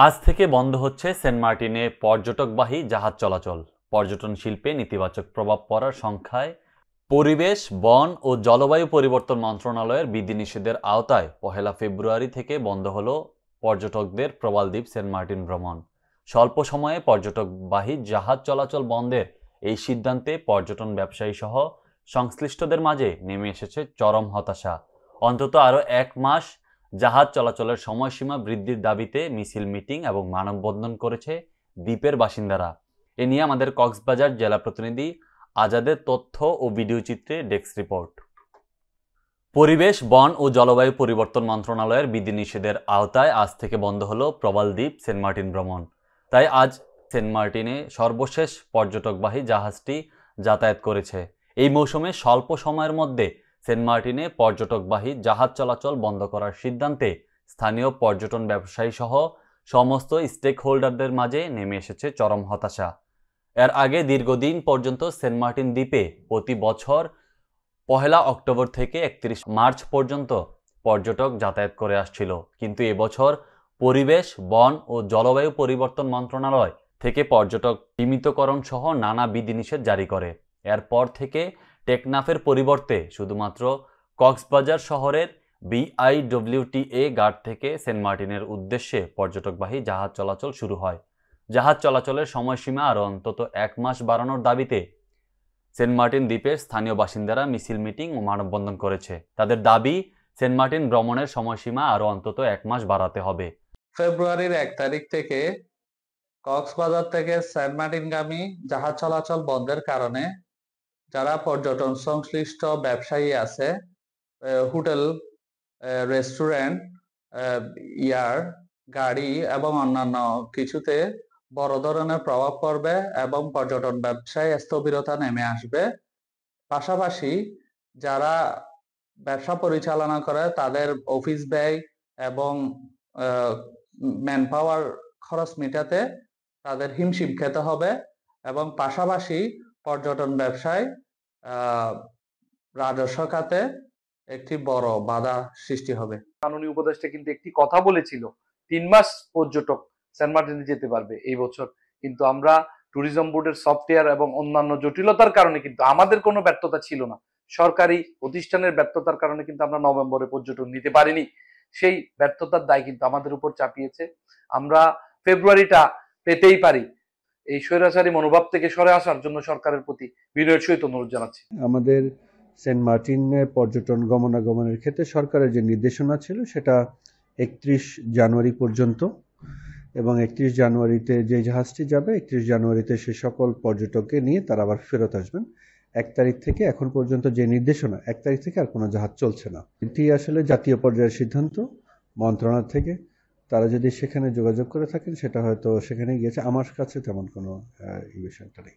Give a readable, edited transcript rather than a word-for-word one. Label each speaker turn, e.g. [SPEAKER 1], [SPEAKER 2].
[SPEAKER 1] আজ থেকে বন্ধ হচ্ছে সেন্ট মার্টিনে পর্যটকবাহী জাহাজ চলাচল। পর্যটন শিল্পে নেতিবাচক প্রভাব পড়ার সংখ্যায় পরিবেশ, বন ও জলবায়ু পরিবর্তন মন্ত্রণালয়ের বিধিনিষেধের আওতায় ১ ফেব্রুয়ারি থেকে বন্ধ হলো পর্যটকদের প্রবালদ্বীপ সেন্ট মার্টিন ভ্রমণ। স্বল্প সময়ে পর্যটকবাহী জাহাজ চলাচল বন্ধের এই সিদ্ধান্তে পর্যটন ব্যবসায়ী সহ সংশ্লিষ্টদের মাঝে নেমে এসেছে চরম হতাশা। অন্তত আরও ১ মাস জাহাজ চলাচলের সময়সীমা বৃদ্ধির দাবিতে মিছিল, মিটিং এবং মানববন্ধন করেছে দ্বীপের বাসিন্দারা। এ নিয়ে আমাদের কক্সবাজার জেলা প্রতিনিধি আজাদের তথ্য ও ভিডিও চিত্রে ডেস্ক রিপোর্ট। পরিবেশ, বন ও জলবায়ু পরিবর্তন মন্ত্রণালয়ের বিধিনিষেধের আওতায় আজ থেকে বন্ধ হলো প্রবালদ্বীপ সেন্ট মার্টিন ভ্রমণ। তাই আজ সেন্ট মার্টিনে সর্বশেষ পর্যটকবাহী জাহাজটি যাতায়াত করেছে। এই মৌসুমে স্বল্প সময়ের মধ্যে সেন্ট মার্টিনে পর্যটকবাহী জাহাজ চলাচল বন্ধ করার সিদ্ধান্তে স্থানীয় পর্যটন ব্যবসায়ী সহ সমস্ত স্টেক হোল্ডারদের মাঝে নেমে এসেছে চরম হতাশা। এর আগে দীর্ঘদিন পর্যন্ত সেন্ট মার্টিন দ্বীপে প্রতি বছর ১ অক্টোবর থেকে ৩১ মার্চ পর্যন্ত পর্যটক যাতায়াত করে আসছিল, কিন্তু এবছর পরিবেশ, বন ও জলবায়ু পরিবর্তন মন্ত্রণালয় থেকে পর্যটক সীমিতকরণ সহ নানা বিধিনিষেধ জারি করে। এরপর থেকে টেকনাফের পরিবর্তে শুধুমাত্র কক্সবাজার শহরের BIWTA ঘাট থেকে সেন্ট মার্টিনের উদ্দেশ্যে পর্যটকবাহী জাহাজ চলাচল শুরু হয়। জাহাজ চলাচলের সময়সীমা আরও অন্তত ১ মাস বাড়ানোর দাবিতে সেন্ট মার্টিন দ্বীপের স্থানীয় বাসিন্দারা মিছিল, মিটিং ও মানববন্ধন করেছে। তাদের দাবি, সেন্ট মার্টিন ভ্রমণের সময়সীমা আরও অন্তত ১ মাস বাড়াতে হবে।
[SPEAKER 2] ফেব্রুয়ারির ১ তারিখ থেকে কক্সবাজার থেকে সেন্ট মার্টিনগামী জাহাজ চলাচল বন্ধের কারণে যারা পর্যটন সংশ্লিষ্ট ব্যবসায়ী আছে, হোটেল, রেস্টুরেন্ট, ইয়ার, গাড়ি এবং অন্যান্য কিছুতে বড় ধরনের প্রভাব পড়বে এবং পর্যটন ব্যবসায় স্থবিরতা নেমে আসবে। পাশাপাশি যারা ব্যবসা পরিচালনা করে তাদের অফিস ব্যয় এবং ম্যান পাওয়ার খরচ মেটাতে তাদের হিমশিম খেতে হবে এবং পাশাপাশি পর্যটন ব্যবসায় রাজস্ব খাতে একটি বড় বাধা সৃষ্টি হবে।
[SPEAKER 3] মাননীয় উপদেষ্টা কিন্তু একটি কথা বলেছিল, ৩ মাস পর্যটক সেন্ট মার্টিনে যেতে পারবে এই বছর, কিন্তু আমরা ট্যুরিজম বোর্ডের সফটওয়্যার এবং অন্যান্য জটিলতার কারণে কিন্তু আমাদের কোনো ব্যর্থতা ছিল না, সরকারি প্রতিষ্ঠানের ব্যর্থতার কারণে কিন্তু আমরা নভেম্বরে পর্যটন নিতে পারিনি। সেই ব্যর্থতার দায় কিন্তু আমাদের উপর চাপিয়েছে। আমরা ফেব্রুয়ারিটা পেতেই পারি। এই স্বৈরাচারী মনোভাব থেকে সরে আসার জন্য সরকারের প্রতি বিনয়ের সহিত অনুরোধ জানাচ্ছি।
[SPEAKER 4] আমাদের সেন্ট মার্টিনে পর্যটন গমনাগমনের ক্ষেত্রে সরকারের যে নির্দেশনা ছিল সেটা ৩১ জানুয়ারি পর্যন্ত, এবং ৩১ জানুয়ারিতে যে জাহাজটি যাবে ৩১ জানুয়ারিতে সে সকল পর্যটককে নিয়ে তারা আবার ফেরত আসবেন। ১ তারিখ থেকে এখন পর্যন্ত যে নির্দেশনা, ১ তারিখ থেকে আর কোনো জাহাজ চলছে না। এটি আসলে জাতীয় পর্যায়ের সিদ্ধান্ত মন্ত্রণালয় থেকে। তারা যদি সেখানে যোগাযোগ করে থাকেন সেটা হয়তো সেখানে গিয়েছে, আমার কাছে তেমন কোনো এই বিষয়টা নেই।